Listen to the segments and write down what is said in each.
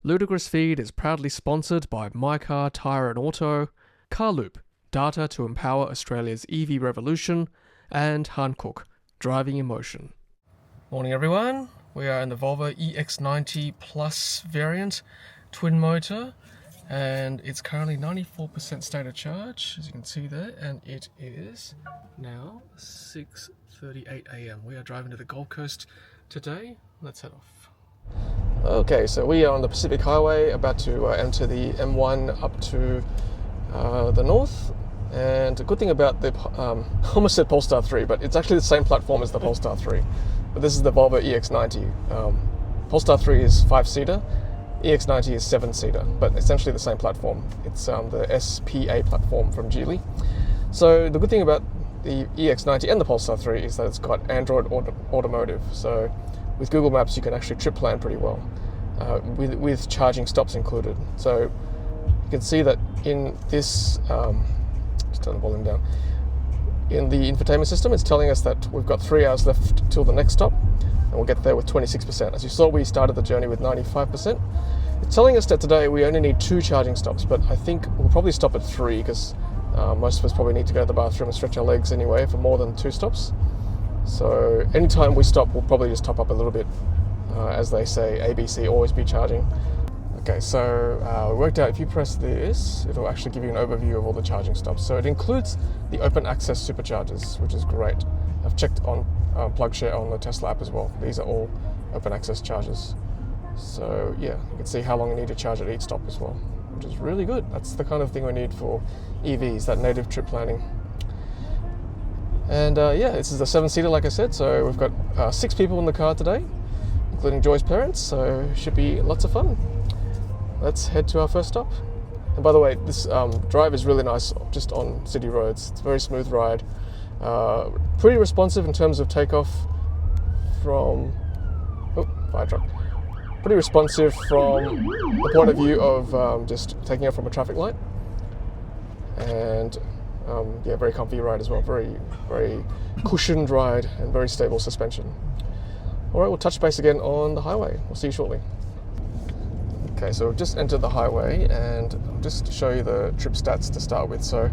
Ludicrous Feed is proudly sponsored by My Car, Tyre and Auto, Carloop, data to empower Australia's EV revolution, and Hankook, driving emotion. Morning everyone, we are in the Volvo EX90 Plus variant, twin motor, and it's currently 94% state of charge, as you can see there, and it is now 6:38 a.m. We are driving to the Gold Coast today. Let's head off. Okay, so we are on the Pacific Highway, about to enter the M1 up to the north. And the good thing about the, I almost said Polestar 3, but it's actually the same platform as the Polestar 3. But this is the Volvo EX90. Polestar 3 is 5-seater, EX90 is 7-seater, but essentially the same platform. It's the SPA platform from Geely. So the good thing about the EX90 and the Polestar 3 is that it's got Android Automotive. So with Google Maps, you can actually trip plan pretty well, with charging stops included. So you can see that in this, just turn the volume down, in the infotainment system, it's telling us that we've got 3 hours left till the next stop, and we'll get there with 26%. As you saw, we started the journey with 95%. It's telling us that today we only need 2 charging stops, but I think we'll probably stop at 3 because most of us probably need to go to the bathroom and stretch our legs anyway for more than 2 stops. So anytime we stop, we'll probably just top up a little bit. As they say, ABC, always be charging. Okay, so we worked out if you press this, it'll actually give you an overview of all the charging stops. So it includes the open access superchargers, which is great. I've checked on PlugShare on the Tesla app as well. These are all open access chargers. So yeah, you can see how long you need to charge at each stop as well, which is really good. That's the kind of thing we need for EVs, that native trip planning. And yeah, this is a 7-seater, like I said, so we've got 6 people in the car today, including Joy's parents, so should be lots of fun. Let's head to our first stop. And by the way, this drive is really nice just on city roads. It's a very smooth ride. Pretty responsive in terms of takeoff from... Oh, fire truck. Pretty responsive from the point of view of just taking off from a traffic light. And yeah, very comfy ride as well. Very, very cushioned ride and very stable suspension. All right, we'll touch base again on the highway. We'll see you shortly. Okay, so we've just entered the highway, and I'll just show you the trip stats to start with. So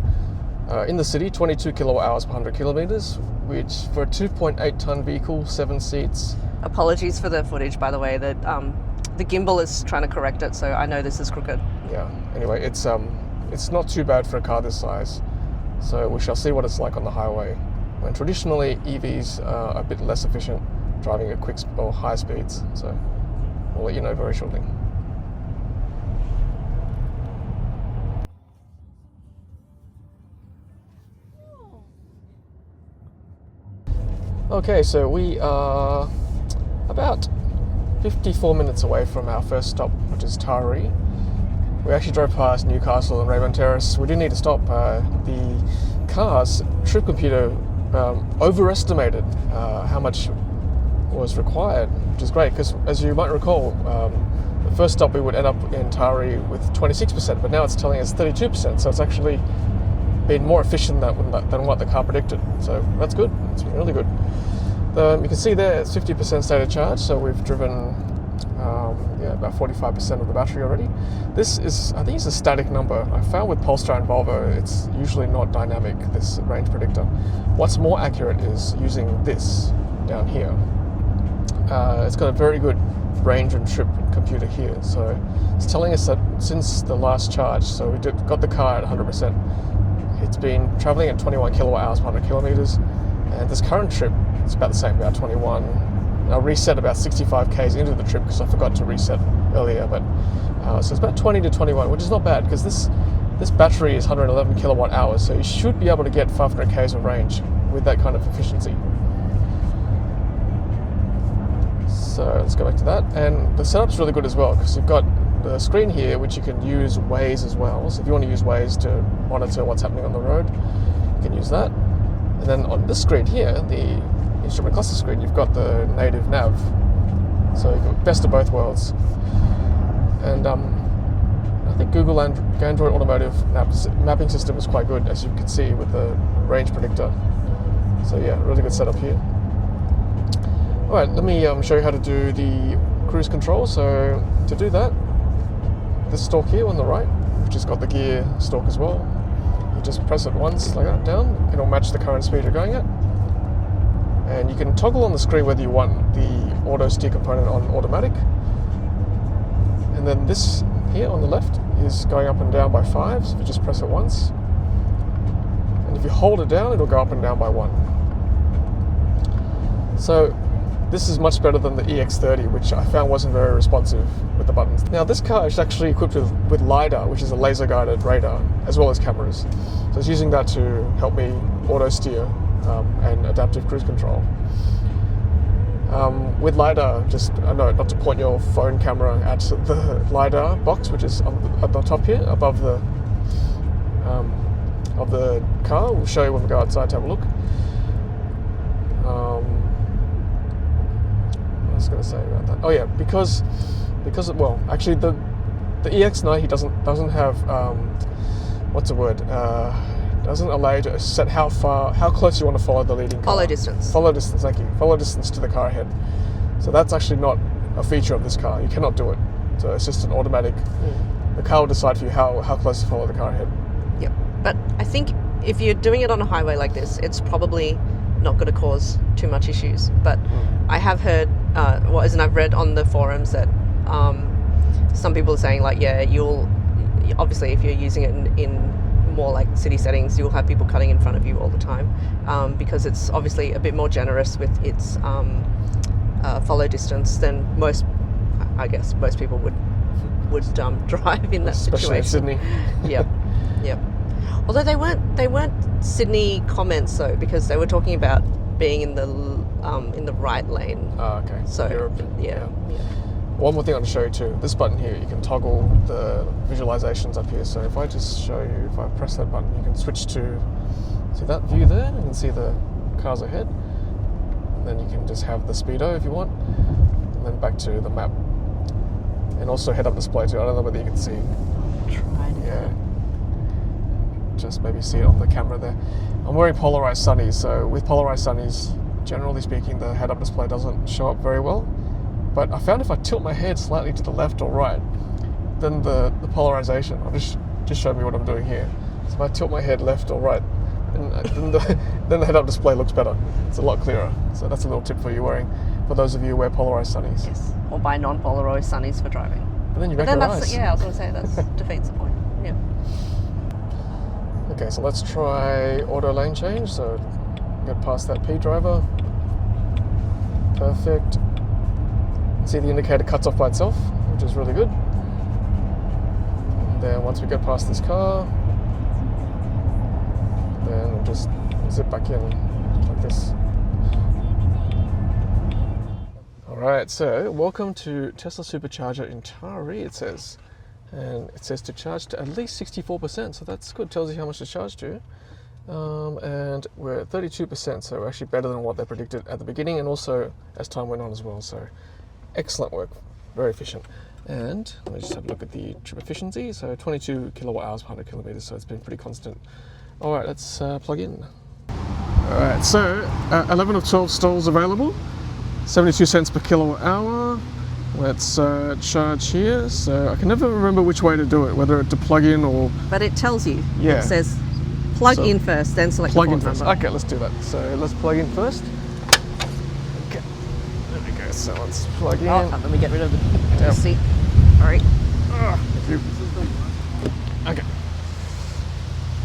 in the city, 22 kilowatt hours per 100 kilometers, which for a 2.8 ton vehicle, 7 seats. Apologies for the footage, by the way. That the gimbal is trying to correct it, so I know this is crooked. Yeah. Anyway, it's not too bad for a car this size. So we shall see what it's like on the highway, when traditionally EVs are a bit less efficient driving at quick or high speeds. So we'll let you know very shortly. Okay, so we are about 54 minutes away from our first stop, which is Taree. We actually drove past Newcastle and Raeburn Terrace. We didn't need to stop. The car's trip computer overestimated how much was required, which is great because, as you might recall, the first stop we would end up in Taree with 26%, but now it's telling us 32%. So it's actually been more efficient than what the car predicted. So that's good. It's been really good. You can see there it's 50% state of charge, so we've driven about 45% of the battery already. This is, I think it's a static number. I found with Polestar and Volvo, it's usually not dynamic, this range predictor. What's more accurate is using this down here. It's got a very good range and trip computer here. So it's telling us that since the last charge, so we got the car at 100%, it's been traveling at 21 kilowatt hours per 100 kilometers. And this current trip, it's about the same, about 21. And I reset about 65 Ks into the trip because I forgot to reset earlier. But so it's about 20 to 21, which is not bad because this battery is 111 kilowatt hours. So you should be able to get 500 Ks of range with that kind of efficiency. So let's go back to that. And the setup's really good as well because you've got the screen here, which you can use Waze as well. So if you want to use Waze to monitor what's happening on the road, you can use that. And then on this screen here, the instrument cluster screen, you've got the native nav. So you've got best of both worlds. And I think Google and Android Automotive mapping system is quite good, as you can see with the range predictor. So yeah, really good setup here. Alright, let me show you how to do the cruise control. So to do that, this stalk here on the right, which has got the gear stalk as well. You just press it once like that down, it'll match the current speed you're going at. And you can toggle on the screen whether you want the auto steer component on automatic. And then this here on the left is going up and down by 5, so if you just press it once. And if you hold it down, it'll go up and down by 1. So this is much better than the EX30, which I found wasn't very responsive with the buttons. Now this car is actually equipped with LiDAR, which is a laser guided radar, as well as cameras. So it's using that to help me auto steer and adaptive cruise control. With LiDAR, just a note not to point your phone camera at the LiDAR box, which is at the top here, above the of the car. We'll show you when we go outside to have a look. What was I going to say about that? Oh yeah, because well, actually the EX90 doesn't have what's the word? Doesn't allow you to set how close you want to follow the leading car. Follow distance. Follow distance, thank you. Follow distance to the car ahead. So that's actually not a feature of this car. You cannot do it. So it's just an automatic. The car will decide for you how close to follow the car ahead. Yep. But I think if you're doing it on a highway like this, it's probably not going to cause too much issues. But I have heard, I've read on the forums that some people are saying like, yeah, you'll obviously if you're using it in more like city settings, you'll have people cutting in front of you all the time because it's obviously a bit more generous with its follow distance than most people would drive in that Especially situation. in Sydney. Yep. Although they weren't Sydney comments though, because they were talking about being in the right lane. Oh, okay. So Europe. yeah. One more thing I want to show you too. This button here, you can toggle the visualizations up here. So if I just show you, if I press that button, you can switch to, see that view there? You can see the cars ahead. And then you can just have the speedo if you want. And then back to the map. And also head-up display too. I don't know whether you can see. Try to. Yeah. Just maybe see it on the camera there. I'm wearing polarized sunnies, so with polarized sunnies, generally speaking, the head-up display doesn't show up very well. But I found if I tilt my head slightly to the left or right, then the polarization, I'll just show me what I'm doing here. So if I tilt my head left or right, then the head-up display looks better. It's a lot clearer. So that's a little tip for you for those of you who wear polarized sunnies. Yes, or buy non-polarized sunnies for driving. But then you make your eyes. Yeah, I was going to say that defeats the point. Yeah. Okay, so let's try auto lane change. So get past that P driver. Perfect. See the indicator cuts off by itself, which is really good. And then once we get past this car, then we'll just zip back in like this. Alright, so welcome to Tesla Supercharger in Taree, it says. And it says to charge to at least 64%, so that's good, tells you how much to charge to. And we're at 32%, so we're actually better than what they predicted at the beginning, and also as time went on as well. So excellent work, very efficient. And let me just have a look at the trip efficiency. So 22 kilowatt hours per 100 kilometers, so it's been pretty constant. All right, let's plug in. All right, so 11 of 12 stalls available, 72 cents per kilowatt hour. Let's charge here. So I can never remember which way to do it, whether to plug in or... But it tells you. Yeah. It says plug in first, then select plug the in port first. number. Okay, let's do that. So let's plug in first. Okay, there we go. So let's plug in. Oh, let me get rid of the seat. All right. Okay.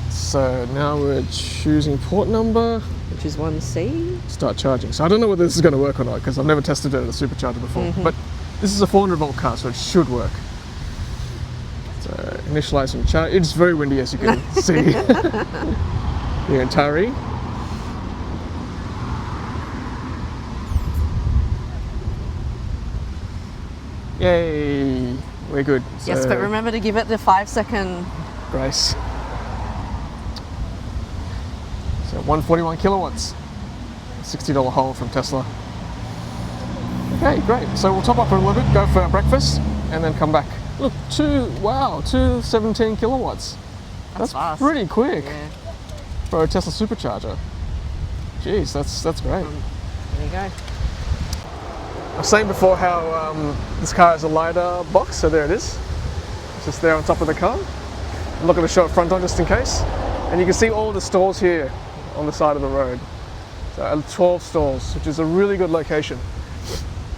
So now we're choosing port number. Which is 1C. Start charging. So I don't know whether this is going to work or not because I've never tested it at a supercharger before. But this is a 400 volt car, so it should work. So initializing charge. It's very windy, as you can see here in Taree. Yay! We're good. Yes, So, but remember to give it the 5-second. grace. So 141 kilowatts. $60 hole from Tesla. Okay, great. So we'll top up for a little bit, go for breakfast, and then come back. Look, 217 kilowatts. That's fast. pretty quick Yeah. for a Tesla supercharger. Jeez, that's great. There you go. I was saying before how this car has a LiDAR box, so there it is. just there on top of the car. I'm not going to show it front on just in case. And you can see all the stalls here on the side of the road. So 12 stalls, which is a really good location.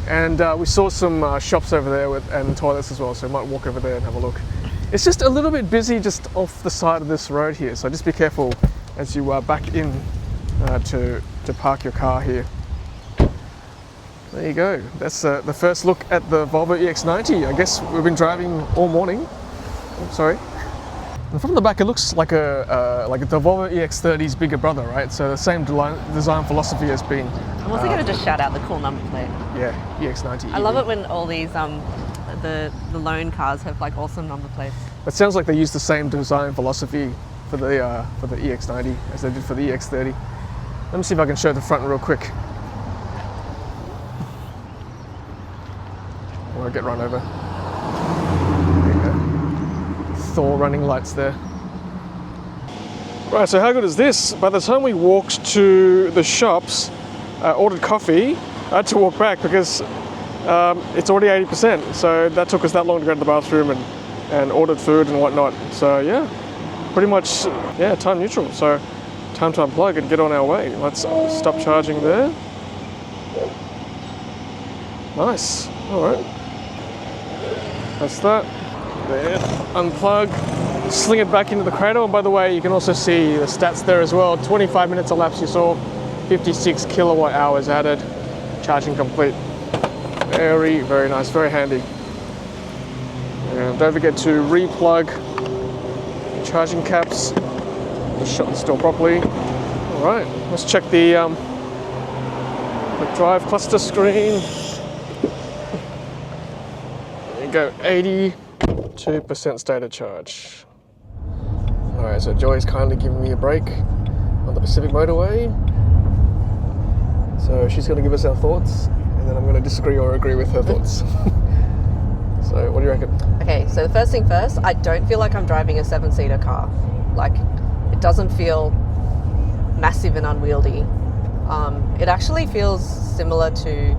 And we saw some shops over there and toilets as well, so we might walk over there and have a look. It's just a little bit busy just off the side of this road here, so just be careful as you back in to park your car here. There you go. That's the first look at the Volvo EX90. I guess we've been driving all morning. Oh, sorry. And from the back, it looks like the Volvo EX30's bigger brother, right? So the same design philosophy has been. I'm also going to just shout out the cool number plate. Yeah, EX90. I love it when all these the loan cars have like awesome number plates. It sounds like they use the same design philosophy for the EX90 as they did for the EX30. Let me see if I can show the front real quick. I won't get run over. There you go. Thor running lights there. Right, so how good is this? By the time we walked to the shops, ordered coffee, I had to walk back because it's already 80%. So that took us that long to go to the bathroom and ordered food and whatnot. So yeah, pretty much, yeah, time neutral. So time to unplug and get on our way. Let's stop charging there. Nice, all right. That's that. There, unplug, sling it back into the cradle. And by the way, you can also see the stats there as well. 25 minutes elapsed, you saw 56 kilowatt hours added, charging complete. Very, very nice, very handy. And don't forget to re-plug the charging caps. Just shut the store properly. All right, let's check the drive cluster screen. There you go, 82% state of charge. All right, so Joy's kindly giving me a break on the Pacific motorway. So she's going to give us our thoughts, and then I'm going to disagree or agree with her thoughts. So what do you reckon? Okay, so the first thing first, I don't feel like I'm driving a 7-seater car. Like, it doesn't feel massive and unwieldy. It actually feels similar to,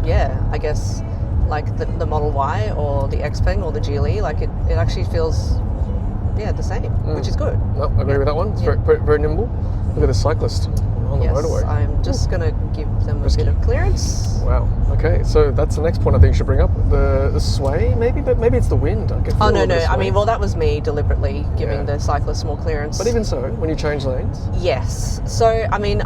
yeah, I guess, like the Model Y or the Xpeng or the GLE. Like, it actually feels, yeah, the same, which is good. Well, I agree with that one. It's very nimble. Look at the cyclist on the motorway. I'm just going to give them a bit of clearance. Wow. Okay, so that's the next point I think you should bring up. The sway, maybe, but maybe it's the wind. I can feel no. I mean, well, that was me deliberately giving the cyclist more clearance. But even so, when you change lanes? Yes. So, I mean,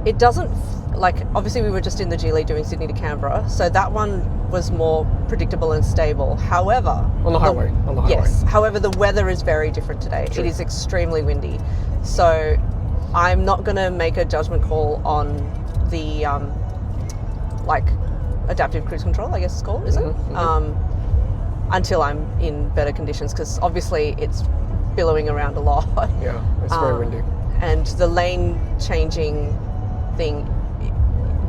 it doesn't, like, obviously we were just in the GLE doing Sydney to Canberra, so that one was more predictable and stable. However... On the highway. Yes. However, the weather is very different today. True. It is extremely windy. So I'm not going to make a judgment call on the, like, adaptive cruise control, I guess it's called, is it? Until I'm in better conditions, because obviously it's billowing around a lot. Yeah, it's very windy. And the lane changing thing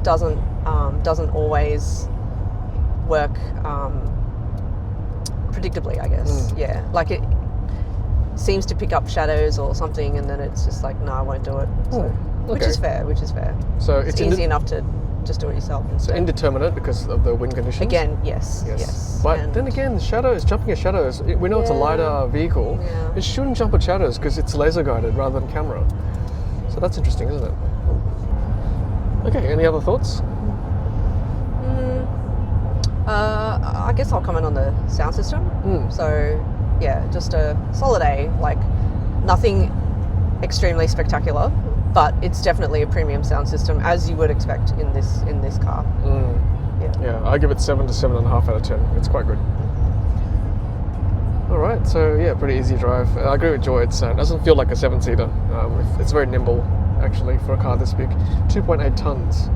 doesn't always work predictably, I guess. Yeah, like it seems to pick up shadows or something, and then it's just like, no, I won't do it. So, which is fair. So it's easy enough to just do it yourself. So indeterminate because of the wind conditions? Again, yes. But then again, shadows, jumping at shadows, we know it's a lighter vehicle. Yeah. It shouldn't jump at shadows because it's laser guided rather than camera. So that's interesting, isn't it? Okay, any other thoughts? I guess I'll comment on the sound system. So, yeah, just a solid A, like nothing extremely spectacular, but it's definitely a premium sound system, as you would expect in this car. Yeah, I give it 7 to 7.5 out of 10. It's quite good. All right, so yeah, pretty easy drive. I agree with Joy. It doesn't feel like a 7-seater. It's very nimble, actually, for a car this big. 2.8 tons.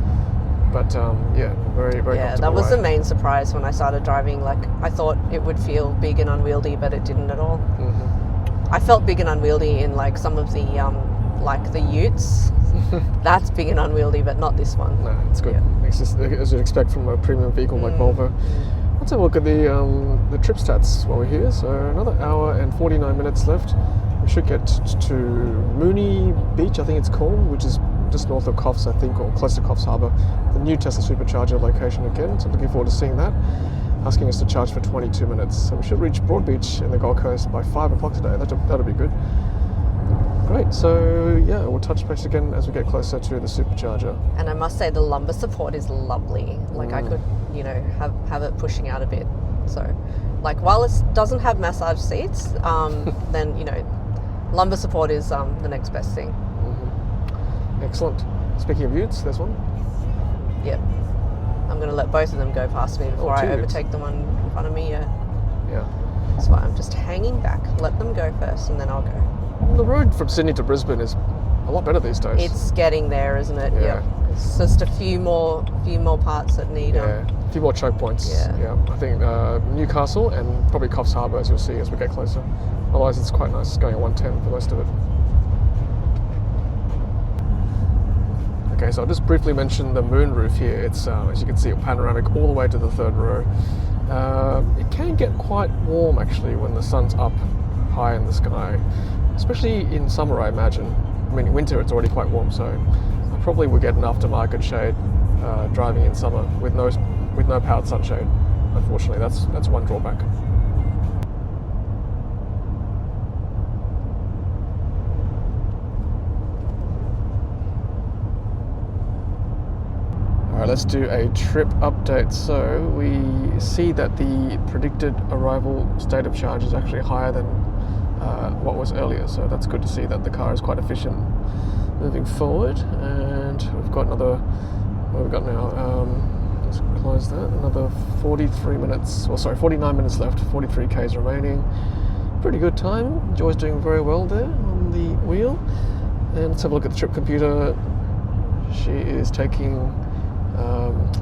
But yeah, very comfortable. Yeah, that was the main surprise when I started driving. Like, I thought it would feel big and unwieldy, but it didn't at all. I felt big and unwieldy in like some of the like the Utes. That's big and unwieldy, but not this one. No, it's good. Yeah. It's just as you'd expect from a premium vehicle like Volvo. Let's have a look at the trip stats while we're here. So another hour and 49 minutes left. We should get to Moonee Beach, I think it's called, which is just north of Coffs, I think, or close to Coffs Harbour. The new Tesla Supercharger location again, so looking forward to seeing that. asking us to charge for 22 minutes. So we should reach Broadbeach in the Gold Coast by 5 o'clock today. That'll be good. Great, so yeah, we'll touch base again as we get closer to the Supercharger. And I must say the lumbar support is lovely. Like I could, have it pushing out a bit. So, like while it doesn't have massage seats, then lumbar support is the next best thing. Excellent. Speaking of utes, there's one. Yep. I'm going to let both of them go past me before I overtake the one in front of me. Yeah. That's why I'm just hanging back. Let them go first, and then I'll go. The road from Sydney to Brisbane is a lot better these days. It's getting there, isn't it? Yeah. Yep. It's just a few more parts that need. A few more choke points. Yeah. I think Newcastle and probably Coffs Harbour, as you'll see as we get closer. Otherwise, it's quite nice going at 110 for most of it. Okay, so I'll just briefly mention the moonroof here. It's, as you can see, a panoramic all the way to the third row. It can get quite warm actually when the sun's up high in the sky, especially in summer, I imagine. I mean, in winter it's already quite warm, so I probably would get an aftermarket shade driving in summer with no powered sunshade. Unfortunately, that's one drawback. Alright, let's do a trip update. So we see that the predicted arrival state of charge is actually higher than what was earlier, so that's good to see that the car is quite efficient moving forward. And we've got another, what have we got now? Let's close that. Another 49 minutes left, 43 k's remaining. Pretty good time. Joy's doing very well there on the wheel. And let's have a look at the trip computer. She is taking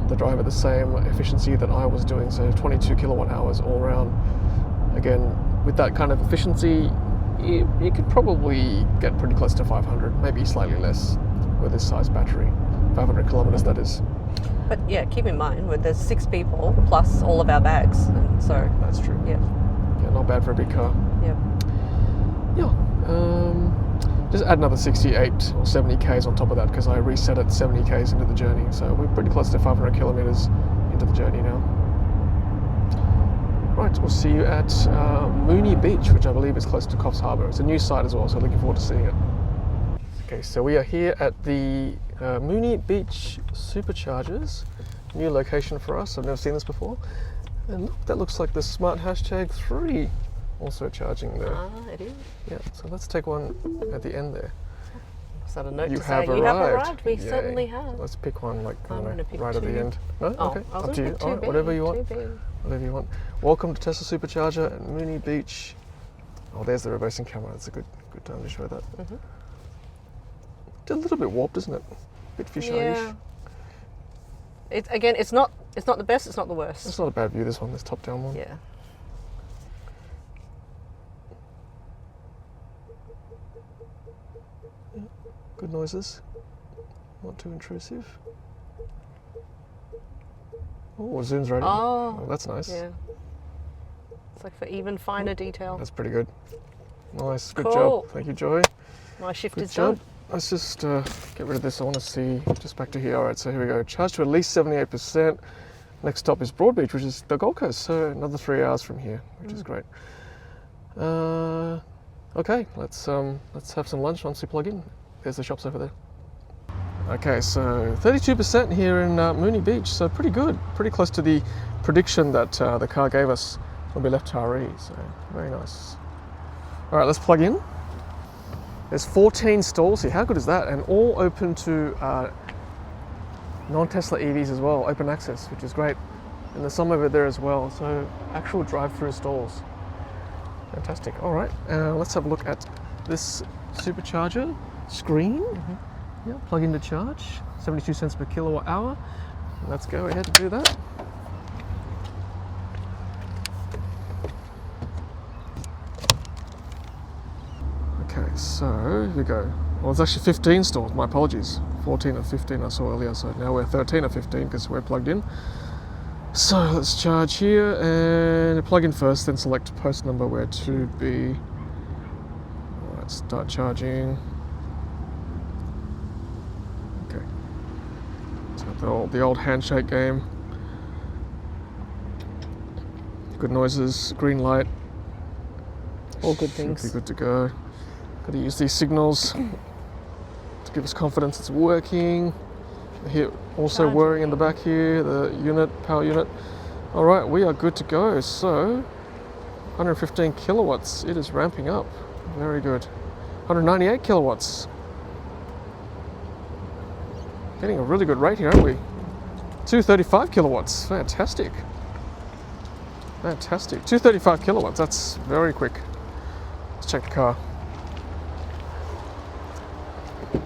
the drive at the same efficiency that I was doing, so 22 kilowatt hours all round. Again, with that kind of efficiency, you could probably get pretty close to 500, maybe slightly less with this size battery. 500 kilometers, that is. But yeah, keep in mind, there's 6 people plus all of our bags, and so that's true. Yeah, not bad for a big car. Yeah. Just add another 68 or 70 k's on top of that, because I reset it 70 k's into the journey, so we're pretty close to 500 kilometers into the journey now. Right, we'll see you at Moonee Beach, which I believe is close to Coffs Harbour. It's a new site as well, so looking forward to seeing it. Okay, so we are here at the Moonee Beach Superchargers, new location for us. I've never seen this before. And look, that looks like the Smart Hashtag 3 also charging there. It is. Yeah, so let's take one at the end there. Is that a note You to have say you have arrived? We certainly have. Let's pick one like Pick right at the end. No? Oh, Okay, I was up to you. thinking All right, too whatever big, you want. too big. Whatever you want. Welcome to Tesla Supercharger at Moonee Beach. Oh, there's the reversing camera. That's a good time to show that. It's a little bit warped, isn't it? A bit fisheye-ish. Yeah. It's not the best. It's not the worst. It's not a bad view. This one, this top-down one. Yeah. Good noises. Not too intrusive. Oh, zoom's right in. Oh, that's nice. Yeah. It's like for even finer detail. That's pretty good. Nice. Good Cool. job. Thank you, Joy. My shift Good is job. done. Let's just get rid of this. I want to see just back to here. All right, so here we go. Charge to at least 78%. Next stop is Broadbeach, which is the Gold Coast. So another 3 hours from here, which is great. Okay, let's have some lunch once we plug in. There's the shops over there. Okay, so 32% here in Moonee Beach. So pretty good. Pretty close to the prediction that the car gave us when we left Taree. So very nice. All right, let's plug in. There's 14 stalls here. How good is that? And all open to non-Tesla EVs as well, open access, which is great. And there's some over there as well. So actual drive-through stalls. Fantastic. All right, let's have a look at this Supercharger screen. Yeah, plug in to charge. 72 cents per kilowatt hour. Let's go ahead and do that. Okay, so here we go. Well, it's actually 15 stalls, my apologies. 14 and 15 I saw earlier, so now we're 13 or 15 because we're plugged in. So let's charge here and plug in first, then select post number where to be. Let's start charging. Okay. So the old handshake game. Good noises, green light. All good Should things. be good to go. Got to use these signals to give us confidence it's working. Here, also whirring in the back here, the unit, power unit. All right, we are good to go. So, 115 kilowatts. It is ramping up. Very good. 198 kilowatts. Getting a really good rate here, aren't we? 235 kilowatts. Fantastic. Fantastic. 235 kilowatts. That's very quick. Let's check the car. There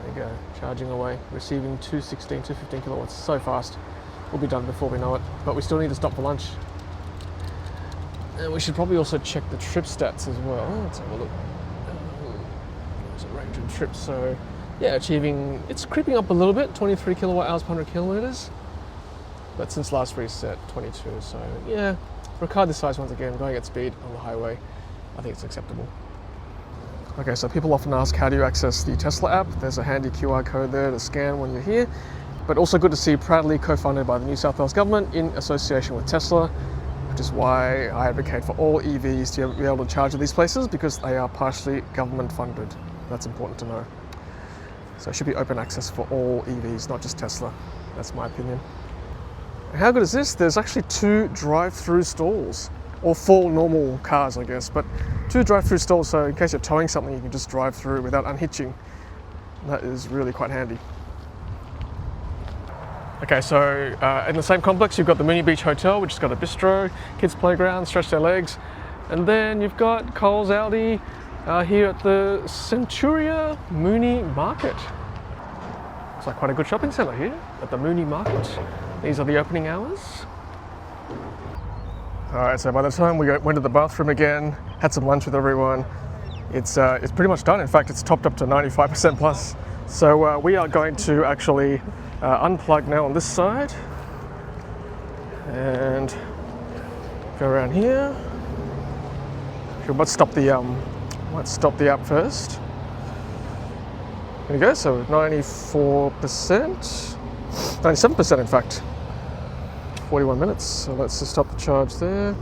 you go. Charging away. Receiving 215 kilowatts. So fast. We'll be done before we know it. But we still need to stop for lunch. And we should probably also check the trip stats as well. Let's have a look. There's a range of trips. So, yeah, achieving, it's creeping up a little bit, 23 kilowatt hours per 100 kilometers. But since last reset, 22. So, yeah, for a car this size, once again, going at speed on the highway, I think it's acceptable. Okay, so people often ask, how do you access the Tesla app? There's a handy QR code there to scan when you're here. But also good to see, proudly co-funded by the New South Wales government in association with Tesla, which is why I advocate for all EVs to be able to charge at these places, because they are partially government funded. That's important to know. So it should be open access for all EVs, not just Tesla. That's my opinion. And how good is this? There's actually 2 drive-through stalls, or 4 normal cars, I guess, but 2 drive-through stalls, so in case you're towing something, you can just drive through without unhitching. That is really quite handy. Okay, so in the same complex, you've got the Moonee Beach Hotel, which has got a bistro, kids' playground, stretch their legs, and then you've got Coles Aldi here at the Centuria Moonee Market. Looks like quite a good shopping centre here at the Moonee Market. These are the opening hours. All right, so by the time we went to the bathroom again, had some lunch with everyone, it's pretty much done. In fact, it's topped up to 95% plus. So we are going to actually unplug now on this side and go around here. We might stop the app first. There we go. So 94%, 97% in fact. 41 minutes. So let's just stop the charge there.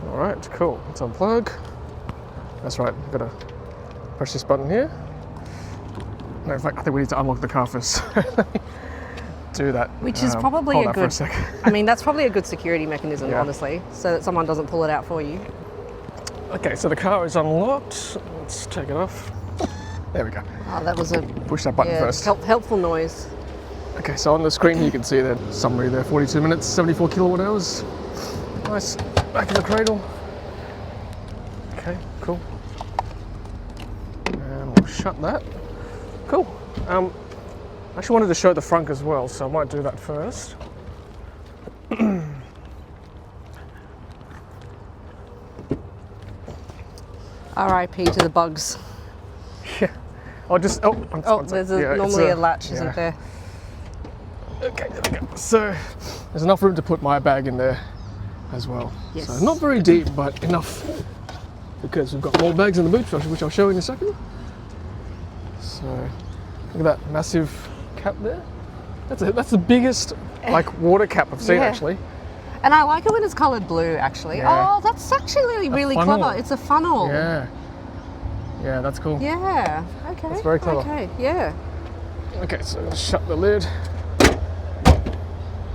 All right, cool. Let's unplug. That's right. I've got to press this button here. No, in fact, I think we need to unlock the car first. Do that. Which is probably hold a that good. for a sec. I mean, that's probably a good security mechanism, Yeah. honestly, so that someone doesn't pull it out for you. Okay, so the car is unlocked. Let's take it off. There we go. Oh, that was a Push that button first. helpful noise. Okay, so on the screen here you can see that summary there, 42 minutes, 74 kilowatt hours. Nice, back in the cradle. Okay, cool. And we'll shut that. Cool. I actually wanted to show the front as well, so I might do that first. R.I.P. to the bugs. Yeah. I'll just, There's normally a latch, isn't there? Okay, there we go. So there's enough room to put my bag in there as well. Yes. So not very deep, but enough because we've got more bags in the boot, which I'll show you in a second. So look at that massive cap there. That's the biggest water cap I've seen actually. And I like it when it's coloured blue, actually. Yeah. Oh, that's actually really clever. It's a funnel. Yeah. Yeah, that's cool. Yeah. Okay. That's very clever. Okay. Yeah. Okay, so shut the lid.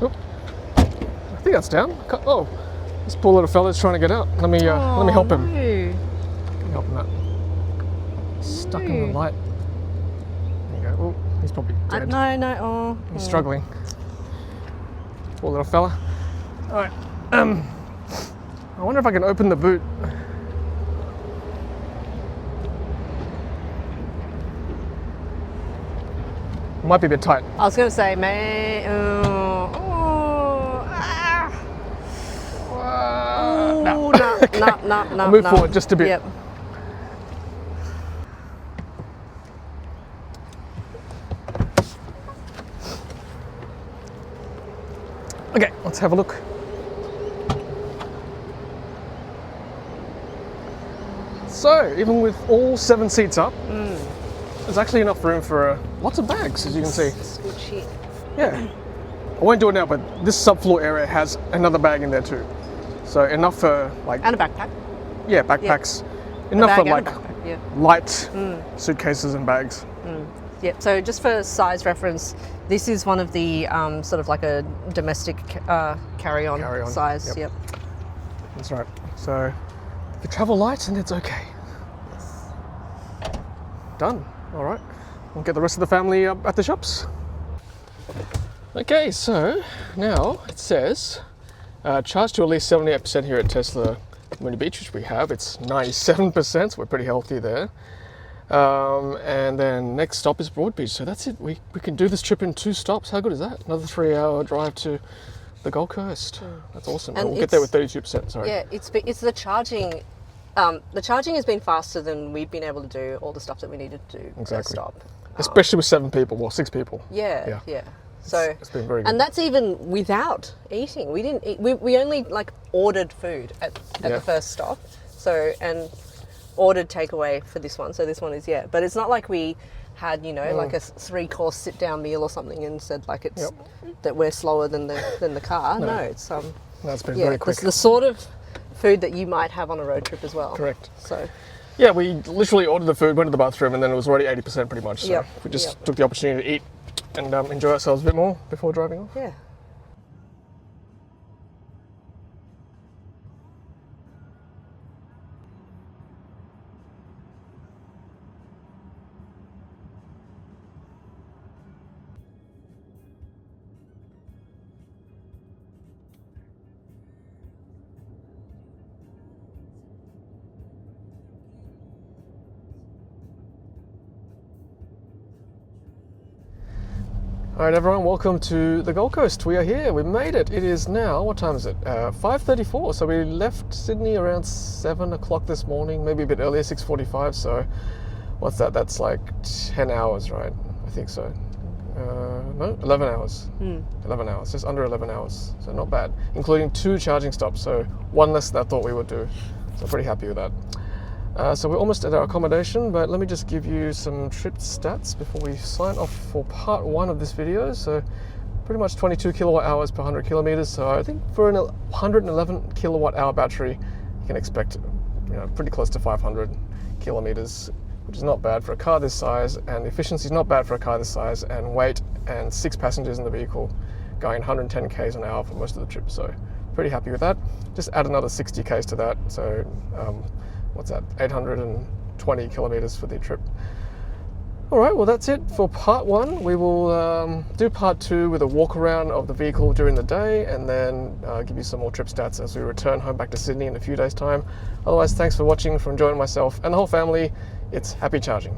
Oop. I think that's down. Oh, this poor little fella's trying to get out. Let me help him. No. Let me help him out. Stuck in the light. There you go. Oh, he's probably dead. No. Oh. He's struggling. Poor little fella. All right. I wonder if I can open the boot. Might be a bit tight. I was going to say, no. I'll move forward just a bit. Yep. Okay, let's have a look. So, even with all 7 seats up, there's actually enough room for lots of bags, as you can see. It's good shit. Yeah. I won't do it now, but this subfloor area has another bag in there too. So enough for like... And a backpack. Yeah, backpacks. Enough for like light suitcases and bags. Yeah, so just for size reference, this is one of the sort of like a domestic carry-on size. Yep. That's right. So if you travel light, and it's okay. Yes. Done. All right. We'll get the rest of the family up at the shops. Okay, so now it says charge to at least 78% here at Tesla Moonee Beach, which we have. It's 97%, so we're pretty healthy there. And then next stop is Broad Beach. So that's it. We can do this trip in 2 stops. How good is that? Another 3-hour drive to the Gold Coast. That's awesome. And we'll get there with 32%. Sorry. Yeah, it's the charging. The charging has been faster than we've been able to do all the stuff that we needed to do at stop. Especially with 7 people, well, 6 people. Yeah. So it's been very good. And that's even without eating. We didn't eat. We only like ordered food at the first stop. So and ordered takeaway for this one. So this one is but it's not like we had like a 3-course sit down meal or something and said like it's that we're slower than the car. No, it's that's been very quick. It's the sort of food that you might have on a road trip as well. Correct. So. Yeah, we literally ordered the food, went to the bathroom, and then it was already 80% pretty much. So we just took the opportunity to eat and enjoy ourselves a bit more before driving off. Yeah. All right, everyone, welcome to the Gold Coast. We are here, we made it. It is now, what time is it? 5:34, so we left Sydney around 7 o'clock this morning, maybe a bit earlier, 6:45, so what's that? That's like 10 hours, right? I think so. No, 11 hours. 11 hours, just under 11 hours, so not bad, including 2 charging stops, so 1 less than I thought we would do, so pretty happy with that. So we're almost at our accommodation, but let me just give you some trip stats before we sign off for part 1 of this video. So pretty much 22 kilowatt hours per 100 kilometers. So I think for an 111 kilowatt hour battery, you can expect pretty close to 500 kilometers, which is not bad for a car this size, and efficiency is not bad for a car this size, and weight, and 6 passengers in the vehicle, going 110 k's an hour for most of the trip. So pretty happy with that. Just add another 60 k's to that. So what's that, 820 kilometers for the trip. All right, well, that's it for part 1. We will do part 2 with a walk around of the vehicle during the day, and then give you some more trip stats as we return home back to Sydney in a few days' time. Otherwise, thanks for watching, for enjoying myself and the whole family. It's happy charging.